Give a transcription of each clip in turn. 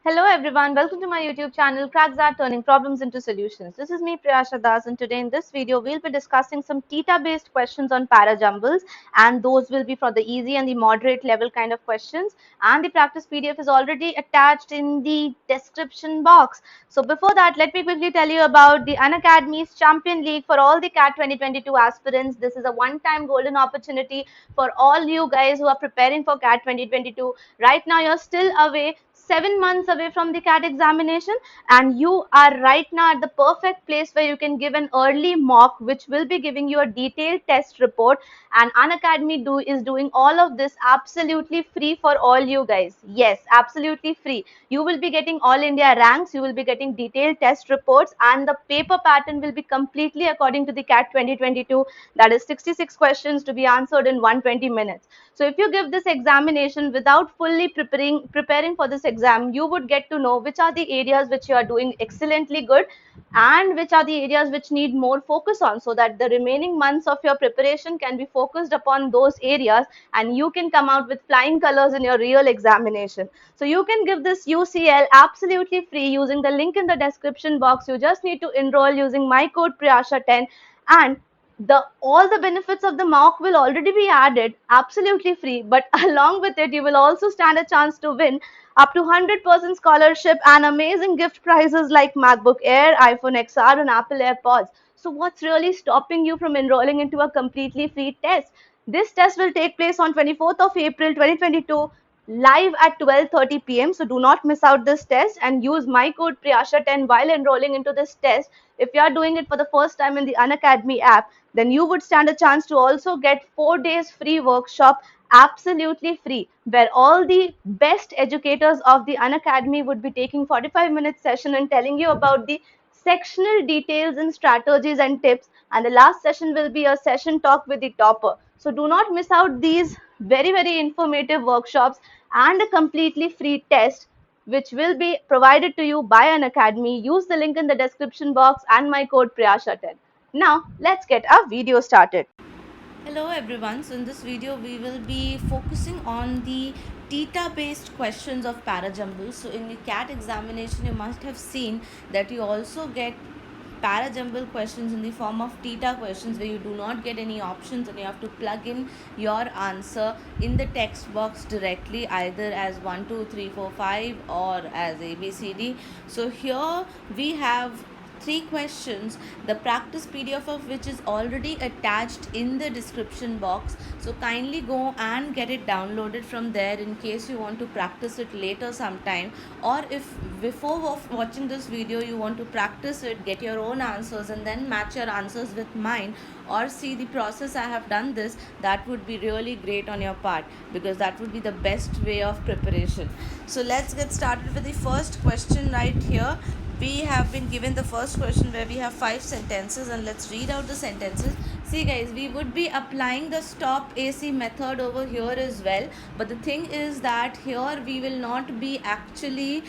Hello everyone, welcome to my YouTube channel Cracks That Turning Problems into Solutions. This is me Priyasha, and today in this video we'll be discussing some TITA based questions on para jumbles, and those will be for the easy and the moderate level kind of questions, and the practice PDF is already attached in the description box. So before that, let me quickly tell you about the Unacademy's Champion League for all the CAT 2022 aspirants. This is a one-time golden opportunity for all you guys who are preparing for CAT 2022. Right now you're still away 7 months away from the CAT examination, and you are right now at the perfect place where you can give an early mock, which will be giving you a detailed test report. And Unacademy is doing all of this absolutely free for all you guys. Yes, absolutely free. You will be getting all India ranks, you will be getting detailed test reports, and the paper pattern will be completely according to the CAT 2022. That is 66 questions to be answered in 120 minutes. So if you give this examination without fully preparing for this exam, you would get to know which are the areas which you are doing excellently good and which are the areas which need more focus on, so that the remaining months of your preparation can be focused upon those areas and you can come out with flying colors in your real examination. So you can give this UCL absolutely free using the link in the description box. You just need to enroll using my code Priyasha10, and the all the benefits of the mock will already be added absolutely free, but along with it you will also stand a chance to win up to 100% scholarship and amazing gift prizes like MacBook Air, iPhone XR and Apple AirPods. So what's really stopping you from enrolling into a completely free test? This test will take place on 24th of April 2022 live at 12:30 p.m. So do not miss out this test and use my code Priyasha10 while enrolling into this test. If you are doing it for the first time in the Unacademy app, then you would stand a chance to also get 4 days free workshop absolutely free, where all the best educators of the Unacademy would be taking 45-minute session and telling you about the sectional details and strategies and tips, and the last session will be a session talk with the topper. So do not miss out these very informative workshops and a completely free test which will be provided to you by Unacademy. Use the link in the description box and my code Priyasha10. Now let's get our video started. Hello everyone, so in this video we will be focusing on the TITA based questions of para jumbles. So in the CAT examination you must have seen that you also get para jumble questions in the form of TITA questions, where you do not get any options and you have to plug in your answer in the text box directly, either as 1 2 3 4 5 or as ABCD. So here we have 3 questions, the practice PDF of which is already attached in the description box. So kindly go and get it downloaded from there in case you want to practice it later sometime, or if before watching this video you want to practice it, get your own answers and then match your answers with mine, or see the process I have done this, that would be really great on your part, because that would be the best way of preparation. So let's get started with the first question right here. We have been given the first question where we have 5 sentences, and let's read out the sentences. See guys, we would be applying the stop AC method over here as well, but the thing is that here we will not be actually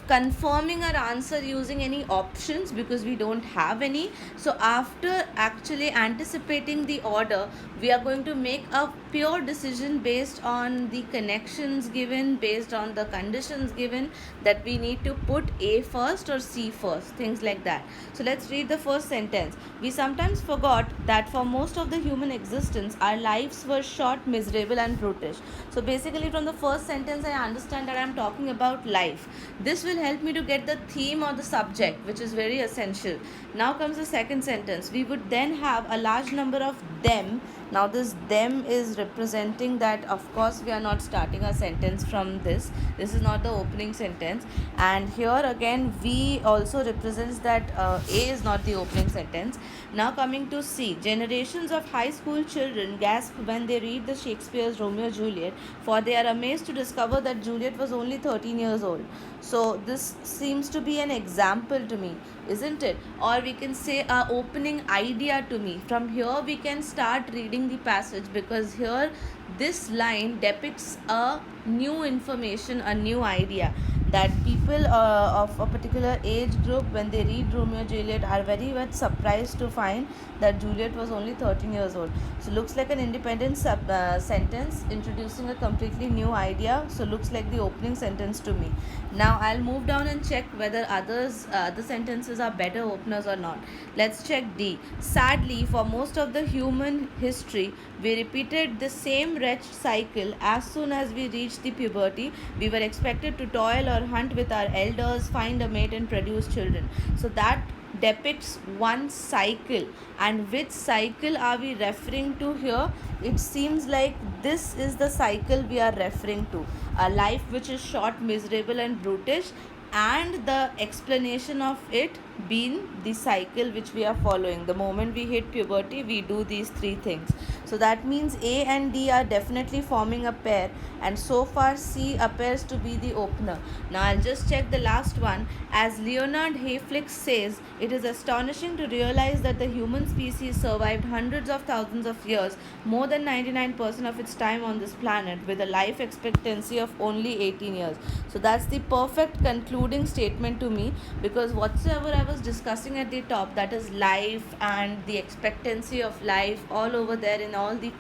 confirming our answer using any options because we don't have any. So after actually anticipating the order, we are going to make a pure decision based on the connections given, based on the conditions given, that we need to put A first or C first, things like that. So let's read the first sentence. We sometimes forgot that for most of the human existence our lives were short, miserable and brutish. So basically from the first sentence I understand that I am talking about life. This will help me to get the theme or the subject, which is very essential. Now comes the second sentence. We would then have a large number of them. Now this them is representing that of course we are not starting a sentence from this is not the opening sentence, and here again V also represents that A is not the opening sentence. Now coming to C, generations of high school children gasp when they read the Shakespeare's Romeo Juliet, for they are amazed to discover that Juliet was only 13 years old. So this seems to be an example to me, isn't it? Or we can say a opening idea to me. From here we can start reading the passage, because here this line depicts a new information, a new idea. that people of a particular age group, when they read Romeo and Juliet, are very much surprised to find that Juliet was only 13 years old. So looks like an independent sentence introducing a completely new idea. So looks like the opening sentence to me. Now I'll move down and check whether other sentences are better openers or not. Let's check D. Sadly, for most of the human history, we repeated the same wretched cycle. As soon as we reached the puberty, we were expected to toil or hunt with our elders, find a mate, and produce children. So that depicts one cycle. And which cycle are we referring to here? It seems like this is the cycle we are referring to, a life which is short, miserable, and brutish, and the explanation of it being the cycle which we are following. The moment we hit puberty, we do these three things. So that means A and D are definitely forming a pair, and so far C appears to be the opener. Now I'll just check the last one. As Leonard 𝗜膚𝘃𝗃𝗃 says, it is astonishing to realize that the human species survived hundreds of thousands of years, more than 99% of its time on this planet, with a life expectancy of only 18 years. So that's the perfect concluding statement to me, because whatsoever I was discussing at the top, that is life and the expectancy of life all over there in all the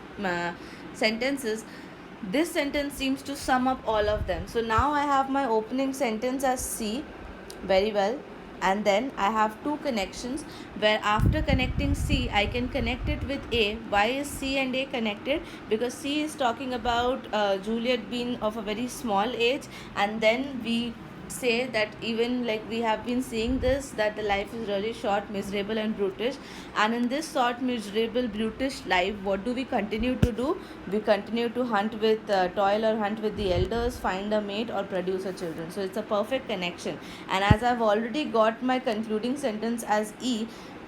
sentences, this sentence seems to sum up all of them. So now I have my opening sentence as C. Very well. And then I have two connections, where after connecting C, I can connect it with A. Why is C and A connected? Because C is talking about Juliet being of a very small age, and then we say that even like we have been seeing this, that the life is really short, miserable, and brutish. And in this short, miserable, brutish life, what do we continue to do? We continue to hunt with toil or hunt with the elders, find a mate, or produce a children. So it's a perfect connection. And as I've already got my concluding sentence as E,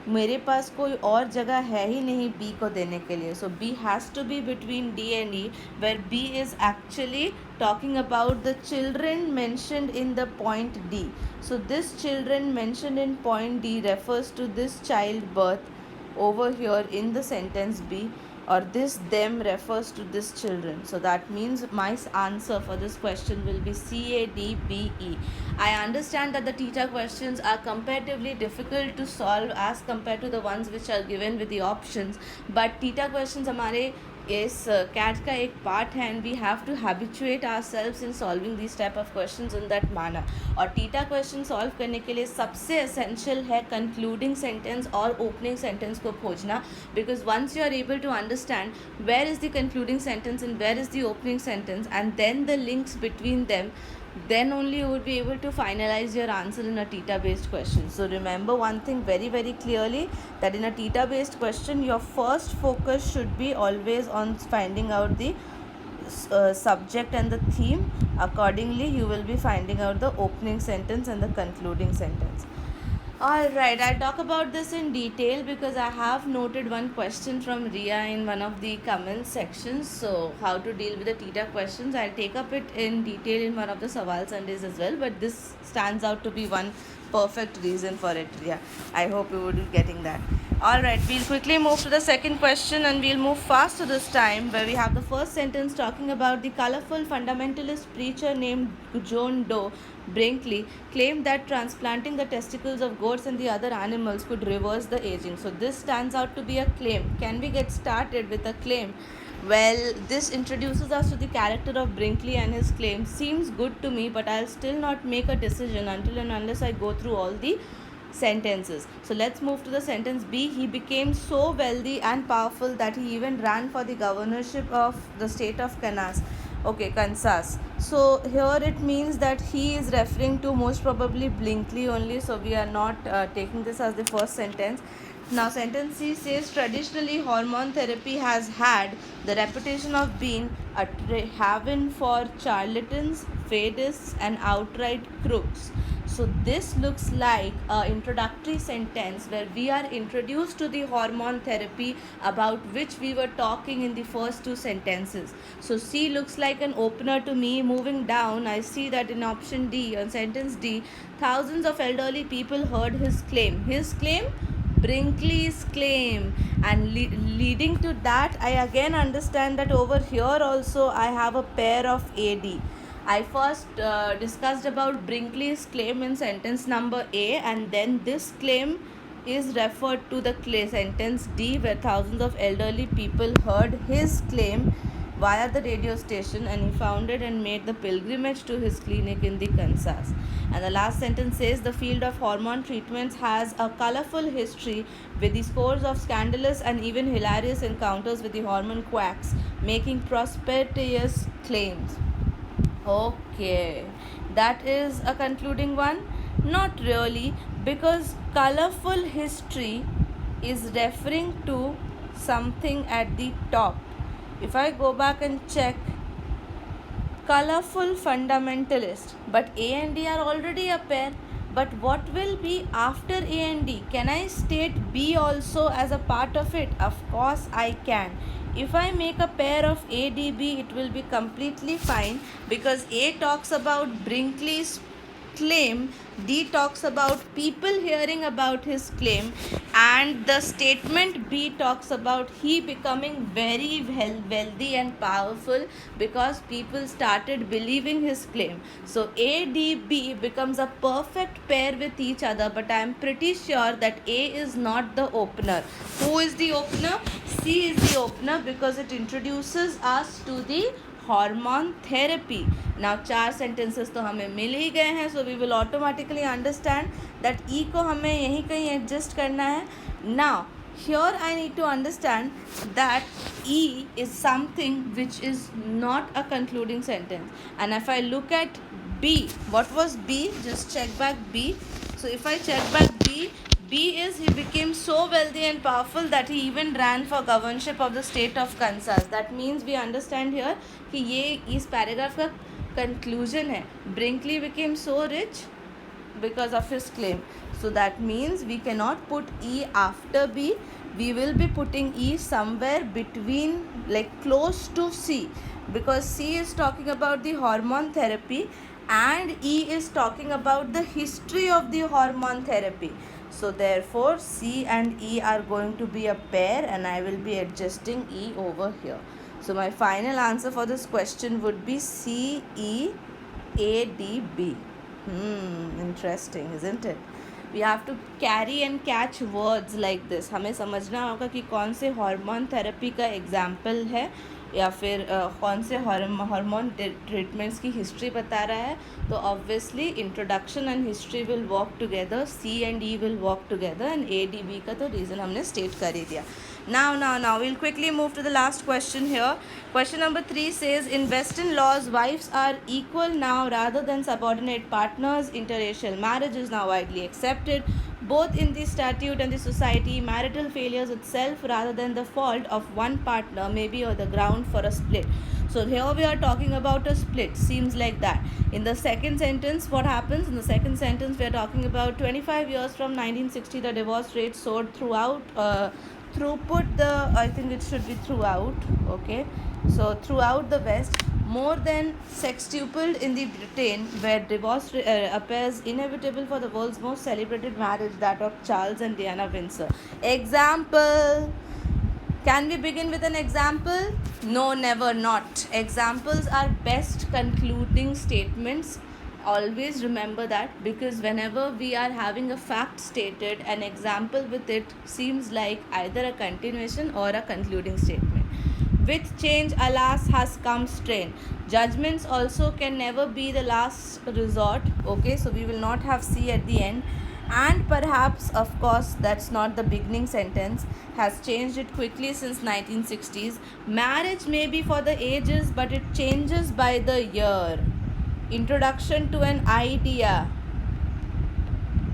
मेरे पास कोई और जगह है ही नहीं B को देने के लिए. So B has to be between D and E, where B is actually talking about the children mentioned in the point D. So this children mentioned in point D refers to this childbirth over here in the sentence B, or this them refers to this children. So that means my answer for this question will be CADBE. I understand that the TITA questions are comparatively difficult to solve as compared to the ones which are given with the options, but TITA questions हमारे इस cat का एक part है, and we have to habituate ourselves in solving this type of questions in that manner. और TITA question solve करने के लिए सबसे एसेंशियल है कंक्लूडिंग सेंटेंस और ओपनिंग सेंटेंस को खोजना, because once you are able to understand where is the concluding sentence and where is the opening sentence and then the links between them, then only you will be able to finalize your answer in a TITA based question. So remember one thing very very clearly, that in a TITA based question your first focus should be always on finding out the subject and the theme. Accordingly you will be finding out the opening sentence and the concluding sentence. Alright, I'll talk about this in detail because I have noted one question from Ria in one of the comment sections. So, how to deal with the TITA questions, I'll take up it in detail in one of the Sawal Sundays as well. But this stands out to be one perfect reason for it, Ria. I hope you would be getting that. Alright, we'll quickly move to the second question, and we'll move fast to this time, where we have the first sentence talking about the colorful fundamentalist preacher named John Doe Brinkley claimed that transplanting the testicles of goats and the other animals could reverse the aging. So this stands out to be a claim. Can we get started with a claim? Well, this introduces us to the character of Brinkley, and his claim seems good to me, but I'll still not make a decision until and unless I go through all the sentences. So let's move to the sentence B. He became so wealthy and powerful that he even ran for the governorship of the state of Kansas. Okay, Kansas. So here it means that he is referring to most probably Brinkley only. So we are not taking this as the first sentence. Now sentence C says, traditionally hormone therapy has had the reputation of being a haven for charlatans, sadists, and outright crooks. So this looks like an introductory sentence where we are introduced to the hormone therapy about which we were talking in the first two sentences. So C looks like an opener to me. Moving down, I see that in option D, on sentence D, thousands of elderly people heard his claim. His claim? Brinkley's claim. And leading to that, I again understand that over here also I have a pair of AD. I first discussed about Brinkley's claim in sentence number A, and then this claim is referred to the sentence D, where thousands of elderly people heard his claim via the radio station, and he founded and made the pilgrimage to his clinic in the Kansas. And the last sentence says the field of hormone treatments has a colorful history with the scores of scandalous and even hilarious encounters with the hormone quacks making prosperous claims. Okay, that is a concluding one? Not really, because colorful history is referring to something at the top. If I go back and check, colorful fundamentalist, but A and D are already a pair. But what will be after A and D? Can I state B also as a part of it? Of course I can. If I make a pair of A, D, B, it will be completely fine, because A talks about Brinkley's claim, D talks about people hearing about his claim, and the statement B talks about he becoming very wealthy and powerful because people started believing his claim. So A, D, B becomes a perfect pair with each other, but I am pretty sure that A is not the opener. Who is the opener? C is the opener, because it introduces us to the hormone therapy. Now 4 sentences तो हमें मिल ही गए हैं, so we will automatically understand that E को हमें यहीं कहीं adjust करना है. Now here I need to understand that E is something which is not a concluding sentence, and if I look at B, what was B? Just check back B. So if I check back B, B is he became so wealthy and powerful that he even ran for governorship of the state of Kansas. That means we understand here कि ये इस paragraph का conclusion है. Brinkley became so rich because of his claim. So that means we cannot put E after B. We will be putting E somewhere between, like close to C, because C is talking about the hormone therapy and E is talking about the history of the hormone therapy. So therefore C and E are going to be a pair, and I will be adjusting E over here. So my final answer for this question would be C, E, A, D, B. Interesting, isn't it? We have to carry and catch words like this. हमें समझना होगा कि कौन से hormone therapy का example है, या फिर कौन से हार्मोन ट्रीटमेंट्स की हिस्ट्री बता रहा है. तो obviously introduction and history will work together, C and E will work together, and A D B का तो रीज़न हमने स्टेट कर ही दिया. Now we'll quickly move to the last question here. Question number 3 says, in Western laws, wives are equal now rather than subordinate partners. Interracial marriage is now widely accepted, both in the statute and the society. Marital failures itself rather than the fault of one partner may be the ground for a split. So here we are talking about a split. Seems like that. In the second sentence, what happens? In the second sentence, we are talking about 25 years from 1960, the divorce rate soared throughout, I think it should be throughout, okay. So throughout the West, more than sextupled in the Britain, where divorce appears inevitable for the world's most celebrated marriage, that of Charles and Diana Windsor. Example. Can we begin with an example? No, never not. Examples are best concluding statements. Always remember that, because whenever we are having a fact stated, an example with it seems like either a continuation or a concluding statement. With change, alas, has come strain. Judgments also can never be the last resort. Okay, so we will not have C at the end. And perhaps, of course, that's not the beginning sentence, has changed it quickly since 1960s. Marriage may be for the ages, but it changes by the year. Introduction to an idea,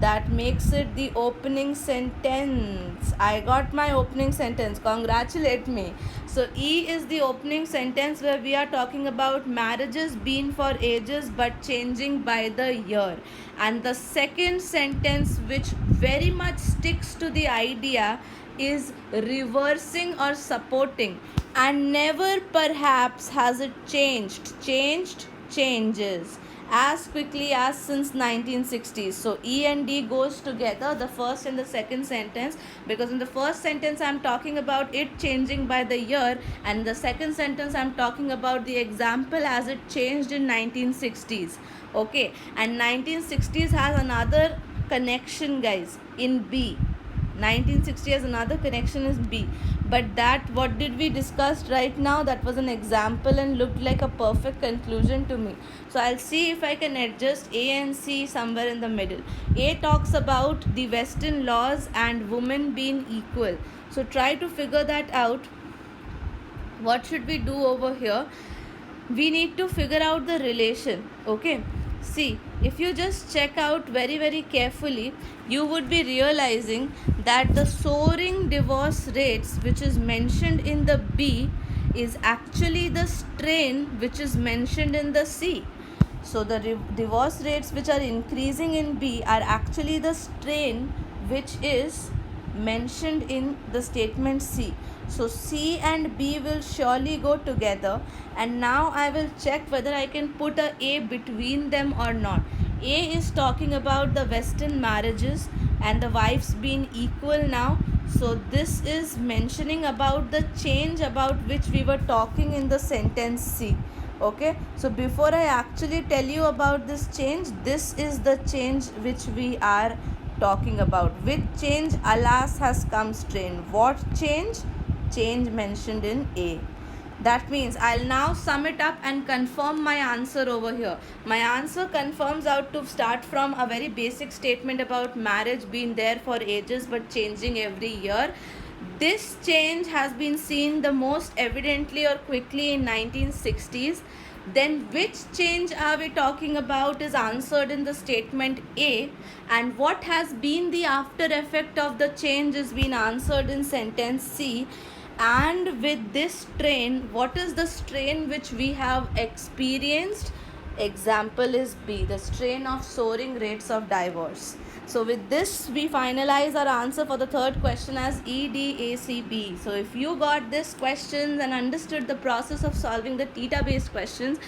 that makes it the opening sentence. I got my opening sentence. Congratulate me. So E is the opening sentence, where we are talking about marriages being for ages but changing by the year. And the second sentence, which very much sticks to the idea, is reversing or supporting. And never perhaps has it changed. Changed, changes. as quickly as since 1960s. So E and D goes together, the first and the second sentence, because in the first sentence I'm talking about it changing by the year, and the second sentence I'm talking about the example as it changed in 1960s. Okay, and 1960s has another connection, guys, in B. 1960 has another connection is B, but that what did we discuss right now, that was an example and looked like a perfect conclusion to me. So I'll see if I can adjust A and C somewhere in the middle. A talks about the Western laws and women being equal, so try to figure that out. What should we do over here? We need to figure out the relation. Okay, see, if you just check out very carefully, you would be realizing that the soaring divorce rates which is mentioned in the B is actually the strain which is mentioned in the C. So the divorce rates which are increasing in B are actually the strain which is mentioned in the statement C. So C and B will surely go together, and now I will check whether I can put a between them or not. A is talking about the Western marriages and the wives being equal now. So this is mentioning about the change about which we were talking in the sentence C. Okay, so before I actually tell you about this change, this is the change which we are talking about. Which change? Alas has come strain. What change? Change mentioned in A. That means I'll now sum it up and confirm my answer over here. My answer confirms out to start from a very basic statement about marriage being there for ages but changing every year. This change has been seen the most evidently or quickly in 1960s. Then which change are we talking about is answered in the statement A, and what has been the after effect of the change is being answered in sentence C. And with this strain, what is the strain which we have experienced? Example is B, the strain of soaring rates of divorce. So with this we finalize our answer for the third question as EDACB. So if you got this questions and understood the process of solving the TITA based questions,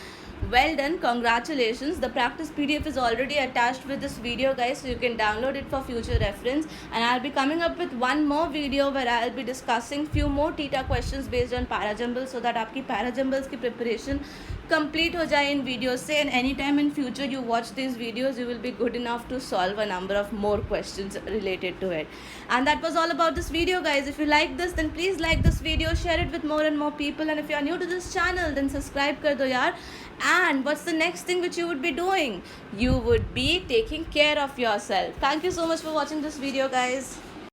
well done, congratulations. The practice PDF is already attached with this video, guys, so you can download it for future reference. And I'll be coming up with one more video where I'll be discussing few more TITA questions based on para jumbles, so that आपकी para jumbles की preparation complete हो जाए इन videos से, and anytime in future you watch these videos, you will be good enough to solve a number of more questions related to it. And that was all about this video, guys. If you like this, then please like this video, share it with more and more people, and if you are new to this channel, then subscribe कर दो यार. And what's the next thing which you would be doing? You would be taking care of yourself. Thank you so much for watching this video, guys.